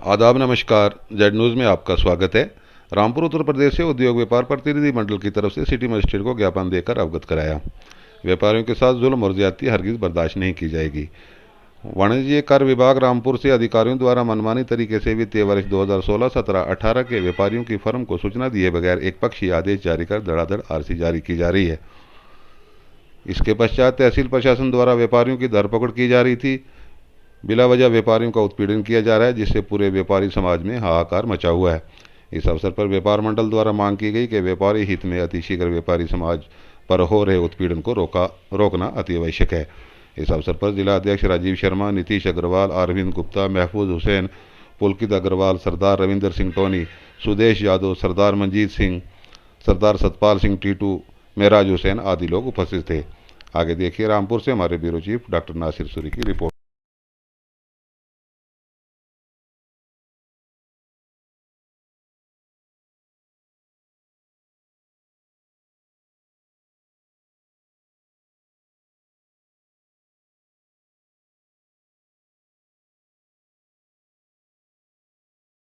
आदाब, नमस्कार। Z news में आपका स्वागत है। रामपुर उत्तर प्रदेश से उद्योग व्यापार प्रतिनिधि मंडल की तरफ से सिटी मजिस्ट्रेट को ज्ञापन देकर अवगत कराया। व्यापारियों के साथ जुल्म और ज्यादती हरगिज बर्दाश्त नहीं की जाएगी। वाणिज्य कर विभाग रामपुर से अधिकारियों द्वारा मनमानी तरीके से वित्तीय वर्ष 2016-17-18 के व्यापारियों की फर्म को सूचना दिए बगैर एक पक्षीय आदेश जारी कर धड़ाधड़ आरसी जारी की जा रही है। इसके पश्चात तहसील प्रशासन द्वारा व्यापारियों की धरपकड़ की जा रही थी। बिला वजह व्यापारियों का उत्पीड़न किया जा रहा है, जिससे पूरे व्यापारी समाज में हाहाकार मचा हुआ है। इस अवसर पर व्यापार मंडल द्वारा मांग की गई कि व्यापारी हित में अतिशीघ्र व्यापारी समाज पर हो रहे उत्पीड़न को रोकना अति आवश्यक है। इस अवसर पर जिला अध्यक्ष राजीव शर्मा, नीतीश अग्रवाल, अरविंद गुप्ता, महफूज हुसैन, पुलकित अग्रवाल, सरदार रविंदर सिंह टोनी, सुदेश यादव, सरदार मंजीत सिंह, सरदार सतपाल सिंह टीटू, मेराज हुसैन आदि लोग उपस्थित थे। आगे देखिए रामपुर से हमारे bureau chief doctor Nasir Suri की रिपोर्ट।